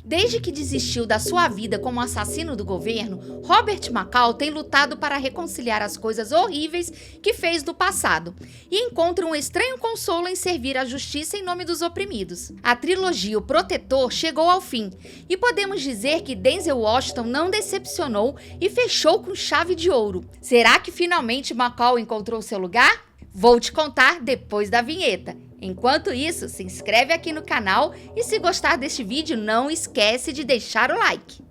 Desde que desistiu da sua vida como assassino do governo, Robert McCall tem lutado para reconciliar as coisas horríveis que fez no passado e encontra um estranho consolo em servir à justiça em nome dos oprimidos. A trilogia O Protetor chegou ao fim e podemos dizer que Denzel Washington não decepcionou e fechou com chave de ouro. Será que finalmente McCall encontrou seu lugar? Vou te contar depois da vinheta. Enquanto isso, se inscreve aqui no canal e se gostar deste vídeo, não esquece de deixar o like.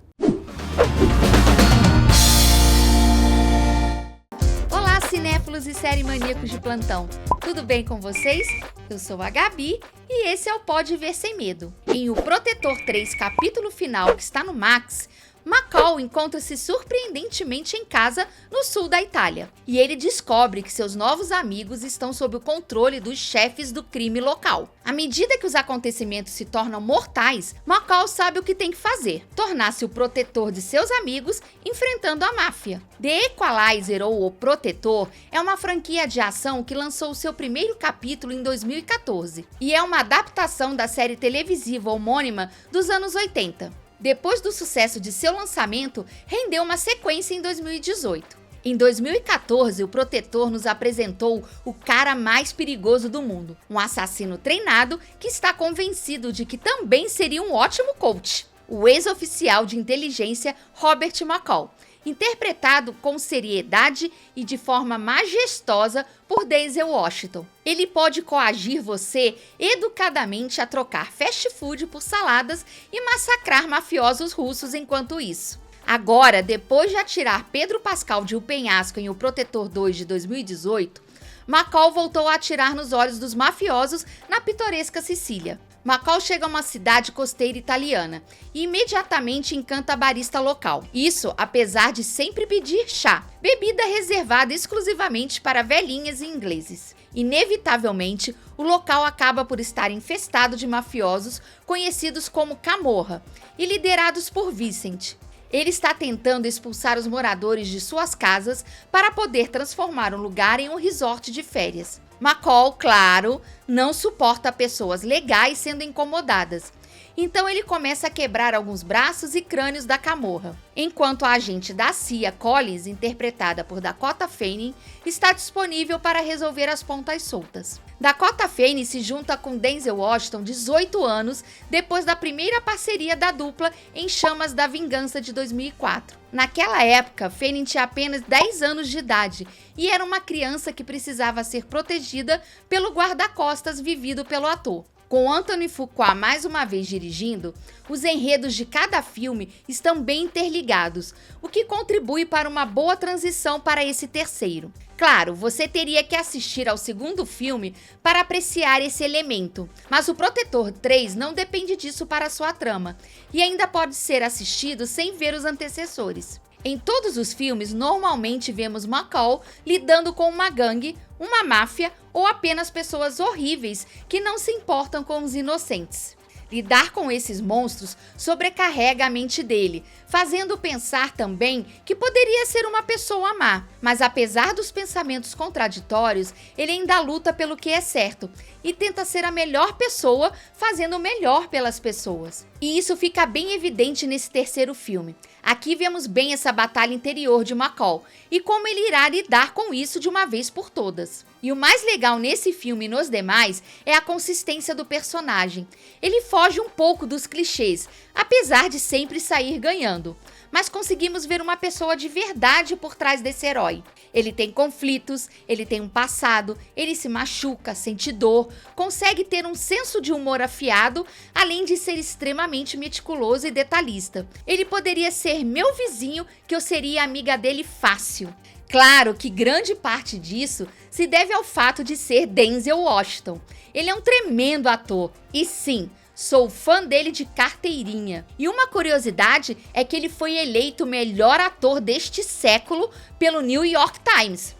Olá, cinéfilos e série maníacos de plantão. Tudo bem com vocês? Eu sou a Gabi e esse é o Pode Ver Sem Medo. Em O Protetor 3, capítulo final, que está no Max, McCall encontra-se surpreendentemente em casa no sul da Itália, e ele descobre que seus novos amigos estão sob o controle dos chefes do crime local. À medida que os acontecimentos se tornam mortais, McCall sabe o que tem que fazer: tornar-se o protetor de seus amigos enfrentando a máfia. The Equalizer ou O Protetor é uma franquia de ação que lançou seu primeiro capítulo em 2014, e é uma adaptação da série televisiva homônima dos anos 80. Depois do sucesso de seu lançamento, rendeu uma sequência em 2018. Em 2014, o Protetor nos apresentou o cara mais perigoso do mundo, um assassino treinado que está convencido de que também seria um ótimo coach, o ex-oficial de inteligência Robert McCall, interpretado com seriedade e de forma majestosa por Denzel Washington. Ele pode coagir você educadamente a trocar fast food por saladas e massacrar mafiosos russos enquanto isso. Agora, depois de atirar Pedro Pascal de O Penhasco em O Protetor 2 de 2018, McCall voltou a atirar nos olhos dos mafiosos na pitoresca Sicília. McCall chega a uma cidade costeira italiana e imediatamente encanta a barista local. Isso apesar de sempre pedir chá, bebida reservada exclusivamente para velhinhas e ingleses. Inevitavelmente, o local acaba por estar infestado de mafiosos conhecidos como Camorra e liderados por Vincent. Ele está tentando expulsar os moradores de suas casas para poder transformar o lugar em um resort de férias. McCall, claro, não suporta pessoas legais sendo incomodadas, então ele começa a quebrar alguns braços e crânios da Camorra, enquanto a agente da CIA, Collins, interpretada por Dakota Fanning, está disponível para resolver as pontas soltas. Dakota Fanning se junta com Denzel Washington 18 anos depois da primeira parceria da dupla em Chamas da Vingança de 2004. Naquela época, Fanning tinha apenas 10 anos de idade e era uma criança que precisava ser protegida pelo guarda-costas vivido pelo ator. Com Anthony Fuqua mais uma vez dirigindo, os enredos de cada filme estão bem interligados, o que contribui para uma boa transição para esse terceiro. Claro, você teria que assistir ao segundo filme para apreciar esse elemento, mas O Protetor 3 não depende disso para sua trama, e ainda pode ser assistido sem ver os antecessores. Em todos os filmes, normalmente vemos McCall lidando com uma gangue, uma máfia ou apenas pessoas horríveis que não se importam com os inocentes. Lidar com esses monstros sobrecarrega a mente dele, fazendo pensar também que poderia ser uma pessoa má. Mas apesar dos pensamentos contraditórios, ele ainda luta pelo que é certo e tenta ser a melhor pessoa, fazendo o melhor pelas pessoas. E isso fica bem evidente nesse terceiro filme. Aqui vemos bem essa batalha interior de McCall e como ele irá lidar com isso de uma vez por todas. E o mais legal nesse filme e nos demais é a consistência do personagem. Ele foge um pouco dos clichês, apesar de sempre sair ganhando. Mas conseguimos ver uma pessoa de verdade por trás desse herói. Ele tem conflitos, ele tem um passado, ele se machuca, sente dor, consegue ter um senso de humor afiado, além de ser extremamente meticuloso e detalhista. Ele poderia ser meu vizinho, que eu seria amiga dele fácil. Claro que grande parte disso se deve ao fato de ser Denzel Washington. Ele é um tremendo ator e sim, sou fã dele de carteirinha. E uma curiosidade é que ele foi eleito o melhor ator deste século pelo New York Times.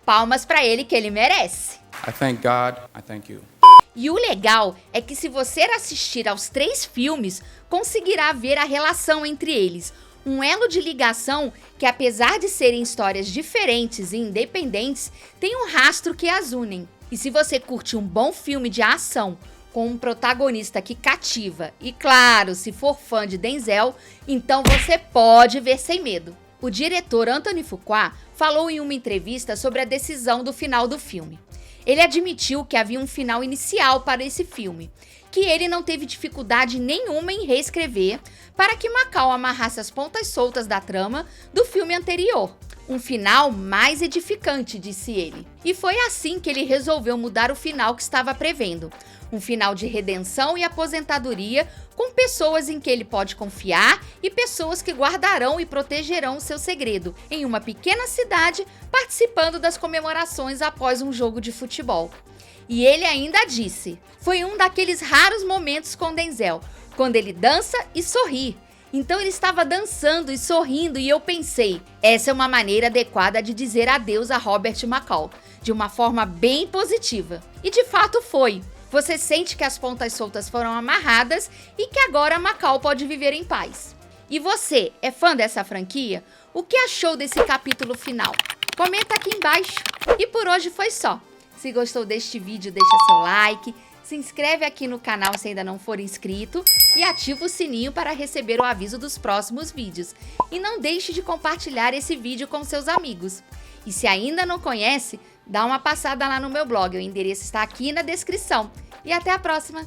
Palmas pra ele que ele merece. I thank God, I thank you. E o legal é que se você assistir aos 3 filmes, conseguirá ver a relação entre eles. Um elo de ligação que, apesar de serem histórias diferentes e independentes, tem um rastro que as unem. E se você curte um bom filme de ação, com um protagonista que cativa. E claro, se for fã de Denzel, então você pode ver sem medo. O diretor Anthony Fuqua falou em uma entrevista sobre a decisão do final do filme. Ele admitiu que havia um final inicial para esse filme, que ele não teve dificuldade nenhuma em reescrever para que Macau amarrasse as pontas soltas da trama do filme anterior. Um final mais edificante, disse ele. E foi assim que ele resolveu mudar o final que estava prevendo. Um final de redenção e aposentadoria com pessoas em que ele pode confiar e pessoas que guardarão e protegerão o seu segredo em uma pequena cidade participando das comemorações após um jogo de futebol. E ele ainda disse, foi um daqueles raros momentos com Denzel, quando ele dança e sorri. Então ele estava dançando e sorrindo e eu pensei, essa é uma maneira adequada de dizer adeus a Robert Macau, de uma forma bem positiva. E de fato foi. Você sente que as pontas soltas foram amarradas e que agora Macau pode viver em paz. E você, é fã dessa franquia? O que achou desse capítulo final? Comenta aqui embaixo. E por hoje foi só. Se gostou deste vídeo, deixa seu like, se inscreve aqui no canal se ainda não for inscrito e ativa o sininho para receber o aviso dos próximos vídeos. E não deixe de compartilhar esse vídeo com seus amigos. E se ainda não conhece, dá uma passada lá no meu blog, o endereço está aqui na descrição. E até a próxima!